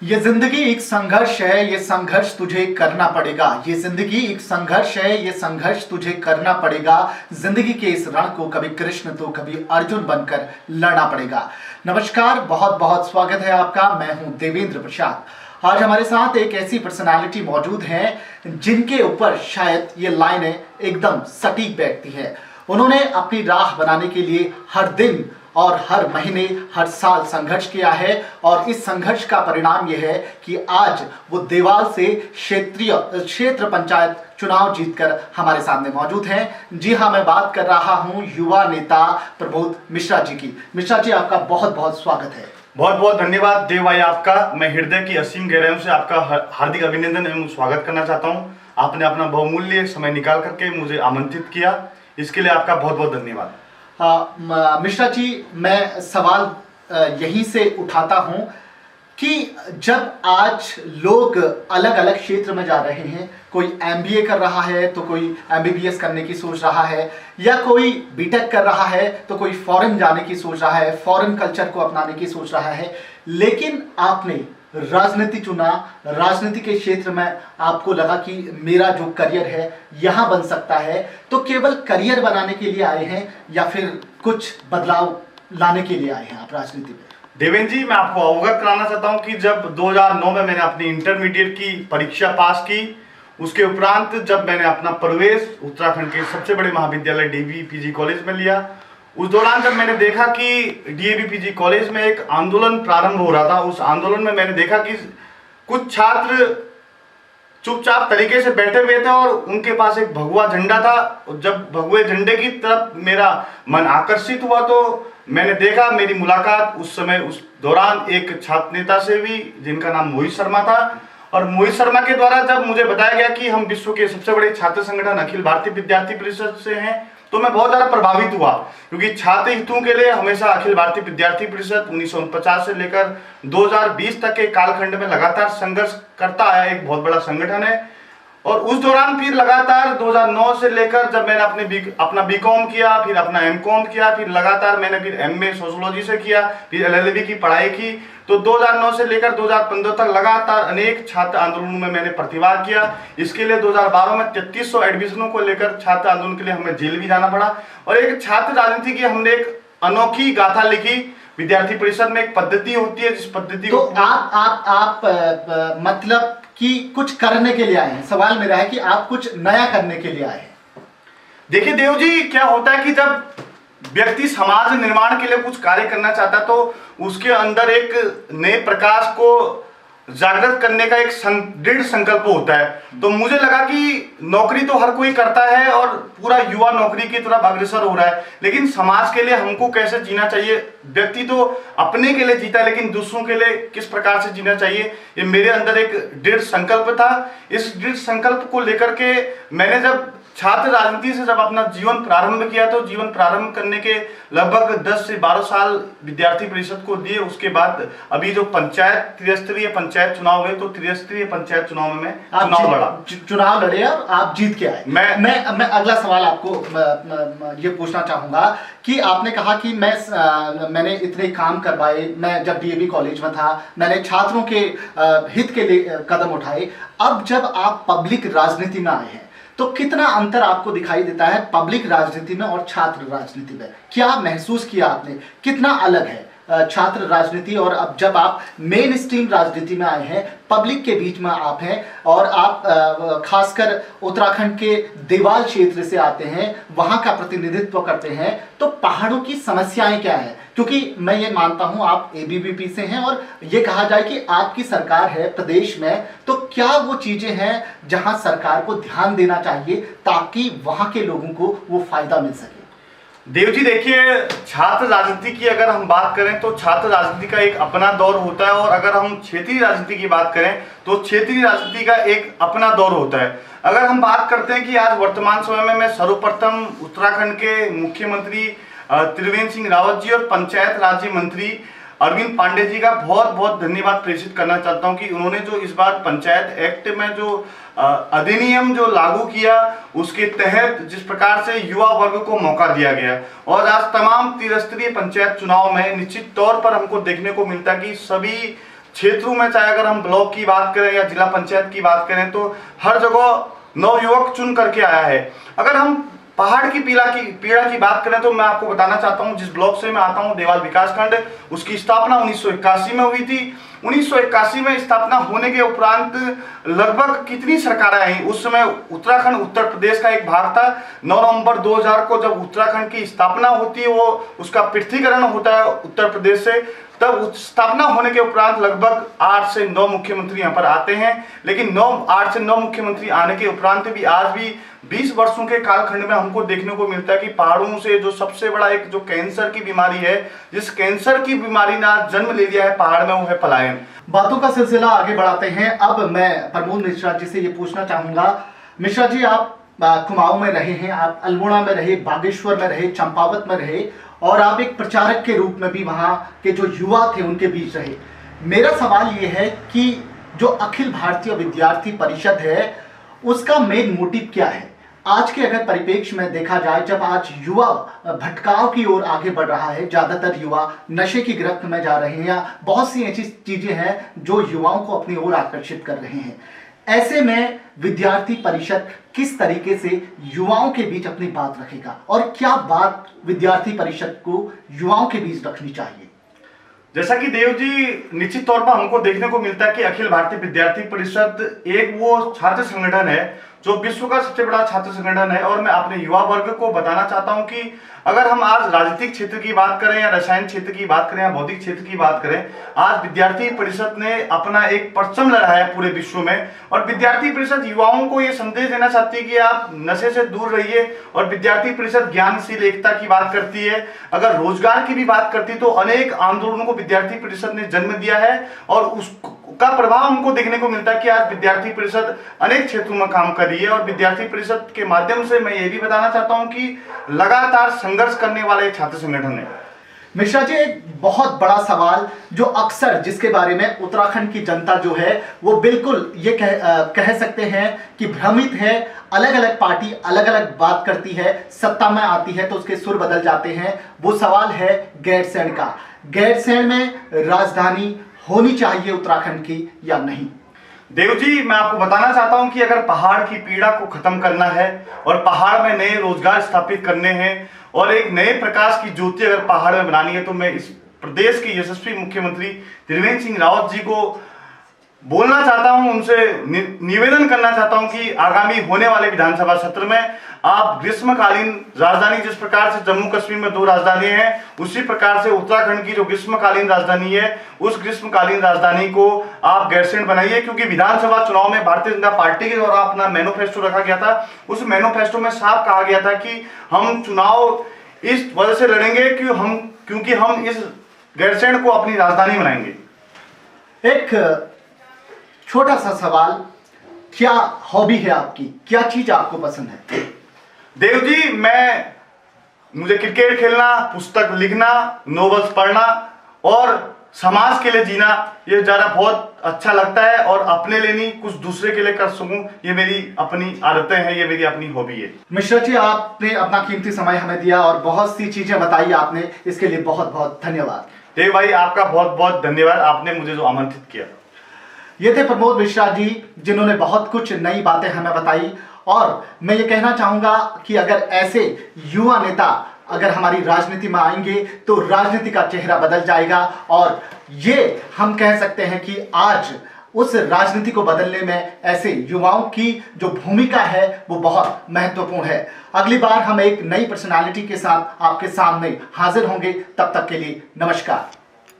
ये जिंदगी एक संघर्ष है, ये संघर्ष तुझे करना पड़ेगा। ये जिंदगी एक संघर्ष है, ये संघर्ष तुझे करना पड़ेगा। जिंदगी के इस रण को कभी कृष्ण तो कभी अर्जुन बनकर लड़ना पड़ेगा। नमस्कार, बहुत बहुत स्वागत है आपका। मैं हूं देवेंद्र प्रसाद। आज हमारे साथ एक ऐसी पर्सनालिटी मौजूद है जिनके ऊपर शायद ये लाइनें एकदम सटीक बैठती है। उन्होंने अपनी राह बनाने के लिए हर दिन और हर महीने हर साल संघर्ष किया है और इस संघर्ष का परिणाम यह है कि आज वो देवाल से क्षेत्र पंचायत चुनाव जीतकर हमारे सामने मौजूद हैं। जी हाँ, मैं बात कर रहा हूं युवा नेता प्रबोध मिश्रा जी की। मिश्रा जी, आपका बहुत बहुत स्वागत है। बहुत बहुत धन्यवाद देव भाई आपका। मैं हृदय की असीम गहराइयों से आपका हार्दिक अभिनंदन एवं स्वागत करना चाहता हूं। आपने अपना बहुमूल्य समय निकाल करके मुझे आमंत्रित किया, इसके लिए आपका बहुत बहुत धन्यवाद। मिश्रा जी, मैं सवाल यहीं से उठाता हूं कि जब आज लोग अलग अलग क्षेत्र में जा रहे हैं, कोई एमबीए कर रहा है तो कोई एमबीबीएस करने की सोच रहा है, या कोई बीटेक कर रहा है तो कोई फॉरेन जाने की सोच रहा है, फॉरेन कल्चर को अपनाने की सोच रहा है, लेकिन आपने राजनीति चुना। राजनीति के क्षेत्र में आपको लगा कि मेरा जो करियर है यहाँ बन सकता है, तो केवल करियर बनाने के लिए आए हैं या फिर कुछ बदलाव लाने के लिए आए हैं आप राजनीति में? देवेंद्र जी, मैं आपको अवगत कराना चाहता हूं कि जब 2009 में मैंने अपनी इंटरमीडिएट की परीक्षा पास की, उसके उपरांत जब मैंने अपना प्रवेश उत्तराखंड के सबसे बड़े महाविद्यालय डीएवी पीजी कॉलेज में लिया, उस दौरान जब मैंने देखा कि डीएवी पीजी कॉलेज में एक आंदोलन प्रारंभ हो रहा था, उस आंदोलन में मैंने देखा कि कुछ छात्र चुपचाप तरीके से बैठे हुए थे और उनके पास एक भगवा झंडा था। जब भगवे झंडे की तरफ मेरा मन आकर्षित हुआ तो मैंने देखा, मेरी मुलाकात उस समय उस दौरान एक छात्र नेता से भी, जिनका नाम मोहित शर्मा था। और मोहित शर्मा के द्वारा जब मुझे बताया गया कि हम विश्व के सबसे बड़े छात्र संगठन अखिल भारतीय विद्यार्थी परिषद से हैं, तो मैं बहुत ज्यादा प्रभावित हुआ, क्योंकि छात्र हितों के लिए हमेशा अखिल भारतीय विद्यार्थी परिषद 1949 से लेकर 2020 तक के कालखंड में लगातार संघर्ष करता आया एक बहुत बड़ा संगठन है। और उस दौरान फिर लगातार 2009 से लेकर जब मैंने अपना बीकॉम किया, फिर अपना एमकॉम किया, फिर लगातार मैंने फिर एमए सोशियोलॉजी से किया, फिर एलएलबी की पढ़ाई की, तो 2009 से लेकर 2015 तक लगातार अनेक छात्र आंदोलनों में मैंने प्रतिवाद किया। इसके लिए 2012 में 3300 एडमिशनों को लेकर छात्र आंदोलन के लिए हमें जेल भी जाना पड़ा। और एक छात्र राजनीति की हमने एक अनोखी गाथा लिखी। विद्यार्थी परिषद में एक पद्धति होती है, जिस पद्धति तो आप मतलब कि कुछ करने के लिए आए हैं। सवाल मेरा है कि आप कुछ नया करने के लिए आए हैं। देखिए देव जी, क्या होता है कि जब व्यक्ति समाज निर्माण के लिए कुछ कार्य करना चाहता है तो उसके अंदर एक नए प्रकाश को जागृत करने का एक दृढ़ संकल्प होता है। तो मुझे लगा कि नौकरी तो हर कोई करता है और पूरा युवा नौकरी की तरफ अग्रसर हो रहा है, लेकिन समाज के लिए हमको कैसे जीना चाहिए। व्यक्ति तो अपने के लिए जीता है, लेकिन दूसरों के लिए किस प्रकार से जीना चाहिए, ये मेरे अंदर एक दृढ़ संकल्प था। इस दृढ़ संकल्प को लेकर के मैंने जब छात्र राजनीति से जब अपना जीवन प्रारंभ किया, तो जीवन प्रारंभ करने के लगभग 10 से 12 साल विद्यार्थी परिषद को दिए। उसके बाद अभी जो त्रिस्तरीय पंचायत चुनाव है, तो त्रिस्तरीय पंचायत चुनाव में चुनाव लड़े और आप जीत के आए। मैं अगला सवाल आपको ये पूछना चाहूंगा कि आपने कहा कि मैंने इतने काम करवाए, मैं जब डीएवी कॉलेज में था मैंने छात्रों के हित के लिए कदम उठाए। अब जब आप पब्लिक राजनीति में आए हैं तो कितना अंतर आपको दिखाई देता है पब्लिक राजनीति में और छात्र राजनीति में? क्या महसूस किया आपने, कितना अलग है छात्र राजनीति और अब जब आप मेन स्ट्रीम राजनीति में आए हैं, पब्लिक के बीच में आप हैं और आप खासकर उत्तराखंड के देवाल क्षेत्र से आते हैं, वहां का प्रतिनिधित्व करते हैं, तो पहाड़ों की समस्याएं क्या है? क्योंकि मैं ये मानता हूं आप एबीवीपी से हैं और ये कहा जाए कि आपकी सरकार है प्रदेश में, तो क्या वो चीजें हैं जहां सरकार को ध्यान देना चाहिए ताकि वहां के लोगों को वो फायदा मिल सके? देव जी, देखिए, छात्र राजनीति की अगर हम बात करें तो छात्र राजनीति का एक अपना दौर होता है, और अगर हम क्षेत्रीय राजनीति की बात करें तो क्षेत्रीय राजनीति का एक अपना दौर होता है। अगर हम बात करते हैं कि आज वर्तमान समय में मैं सर्वप्रथम उत्तराखंड के मुख्यमंत्री त्रिवेंद्र सिंह रावत जी और पंचायत राज्य मंत्री अरविंद पांडे जी का बहुत बहुत धन्यवाद प्रेषित करना चाहता हूं कि उन्होंने जो इस बार पंचायत एक्ट में जो अधिनियम जो लागू किया, उसके तहत जिस प्रकार से युवा वर्ग को मौका दिया गया, और आज तमाम त्रिस्तरीय पंचायत चुनाव में निश्चित तौर पर हमको देखने को मिलता कि सभी क्षेत्रों में, चाहे अगर हम ब्लॉक की बात करें या जिला पंचायत की बात करें, तो हर जगह नवयुवक चुन करके आया है। अगर हम पहाड़ की पीड़ा की बात करें तो मैं आपको बताना चाहता हूं, जिस ब्लॉक से मैं आता हूं, देवाल विकासखंड, उसकी स्थापना 1981 में हुई थी। 1981 में स्थापना होने के उपरांत लगभग कितनी सरकारें आई? उस समय उत्तराखंड उत्तर प्रदेश का एक भाग था। 9 नवंबर 2000 को जब उत्तराखंड की स्थापना होती है, वो उसका पृथ्वीकरण होता है उत्तर प्रदेश से, तब स्थापना होने के उपरांत लगभग 8 से 9 मुख्यमंत्री यहाँ पर आते हैं। लेकिन 8 से 9 मुख्यमंत्री आने के उपरांत भी आज भी 20 वर्षों के कालखंड में हमको देखने को मिलता है कि पहाड़ों से जो सबसे बड़ा एक जो कैंसर की बीमारी है, जिस कैंसर की बीमारी ने आज जन्म ले लिया है पहाड़ में, वो है पलायन। बातों का सिलसिला आगे बढ़ाते हैं। अब मैं प्रमोद मिश्रा जी से ये पूछना चाहूंगा, मिश्रा जी आप कुमाऊं में रहे हैं, आप अल्मोड़ा में रहे, बागेश्वर में रहे, चंपावत में रहे, और आप एक प्रचारक के रूप में भी वहां के जो युवा थे उनके बीच रहे। मेरा सवाल ये है कि जो अखिल भारतीय विद्यार्थी परिषद है, उसका मेन मोटिव क्या है? आज के अगर परिप्रेक्ष्य में देखा जाए, जब आज युवा भटकाव की ओर आगे बढ़ रहा है, ज्यादातर युवा नशे की गिरफ्त में जा रहे हैं, या बहुत सी ऐसी चीजें हैं जो युवाओं को अपनी ओर आकर्षित कर रहे हैं, ऐसे में विद्यार्थी परिषद किस तरीके से युवाओं के बीच अपनी बात रखेगा, और क्या बात विद्यार्थी परिषद को युवाओं के बीच रखनी चाहिए? जैसा कि देव जी, निश्चित तौर पर हमको देखने को मिलता है कि अखिल भारतीय विद्यार्थी परिषद एक वो छात्र संगठन है जो विश्व का सबसे बड़ा छात्र संगठन है। और मैं अपने युवा वर्ग को बताना चाहता हूं कि अगर हम आज राजनीतिक क्षेत्र की बात करें, या रसायन क्षेत्र की बात करें, या भौतिक क्षेत्र की बात करें, आज विद्यार्थी परिषद ने अपना एक परचम लहराया है पूरे विश्व में। और विद्यार्थी परिषद युवाओं को ये संदेश देना चाहती है कि आप नशे से दूर रहिए। और विद्यार्थी परिषद ज्ञानशील एकता की बात करती है। अगर रोजगार की भी बात करती तो अनेक आंदोलनों को विद्यार्थी परिषद ने जन्म दिया है, और उसका प्रभाव हमको देखने को मिलता है कि आज विद्यार्थी परिषद अनेक क्षेत्रों में काम कर रही है। और विद्यार्थी परिषद के माध्यम से मैं ये भी बताना चाहता हूं कि लगातार संघर्ष करने वाले छात्र संगठन है। मिश्रा जी, एक बहुत बड़ा सवाल जो अक्सर जिसके बारे में उत्तराखंड की जनता जो है वो बिल्कुल ये कह सकते हैं कि भ्रमित है। अलग अलग पार्टी अलग अलग बात करती है, सत्ता में आती है तो उसके सुर बदल जाते हैं। वो सवाल है गैरसैंण का। गैरसैंण में राजधानी होनी चाहिए उत्तराखंड की या नहीं? देव जी, मैं आपको बताना चाहता हूं कि अगर पहाड़ की पीड़ा को खत्म करना है और पहाड़ में नए रोजगार स्थापित करने हैं और एक नए प्रकाश की ज्योति अगर पहाड़ में बनानी है, तो मैं इस प्रदेश के यशस्वी मुख्यमंत्री त्रिवेंद्र सिंह रावत जी को बोलना चाहता हूं, उनसे निवेदन करना चाहता हूं कि आगामी होने वाले विधानसभा सत्र में आप ग्रीष्मकालीन राजधानी, जिस प्रकार से जम्मू कश्मीर में 2 राजधानी हैं, उसी प्रकार से उत्तराखंड की जो ग्रीष्मकालीन राजधानी है, उस ग्रीष्मकालीन राजधानी को आप गैरसैंण बनाइए। क्योंकि विधानसभा चुनाव में भारतीय जनता पार्टी के द्वारा अपना मैनिफेस्टो रखा गया था। उस मैनिफेस्टो में साफ कहा गया था कि हम चुनाव इस वजह से लड़ेंगे क्योंकि हम इस गैरसैंण को अपनी राजधानी बनाएंगे। एक छोटा सा सवाल, क्या हॉबी है आपकी? क्या चीज आपको पसंद है? देव जी, मुझे क्रिकेट खेलना, पुस्तक लिखना, नॉवेल्स पढ़ना और समाज के लिए जीना, ये ज़्यादा बहुत अच्छा लगता है। और अपने लिए नहीं, कुछ दूसरे के लिए कर सकूं, ये मेरी अपनी आदतें हैं, ये मेरी अपनी हॉबी है। मिश्रा जी, आपने अपना कीमती समय हमें दिया और बहुत सी चीजें बताई आपने, इसके लिए बहुत बहुत धन्यवाद। देव भाई, आपका बहुत बहुत धन्यवाद, आपने मुझे जो आमंत्रित किया। ये थे प्रमोद मिश्रा जी, जिन्होंने बहुत कुछ नई बातें हमें बताई। और मैं ये कहना चाहूंगा कि अगर ऐसे युवा नेता अगर हमारी राजनीति में आएंगे तो राजनीति का चेहरा बदल जाएगा। और ये हम कह सकते हैं कि आज उस राजनीति को बदलने में ऐसे युवाओं की जो भूमिका है वो बहुत महत्वपूर्ण है। अगली बार हम एक नई पर्सनालिटी के साथ आपके सामने हाजिर होंगे। तब तक के लिए नमस्कार।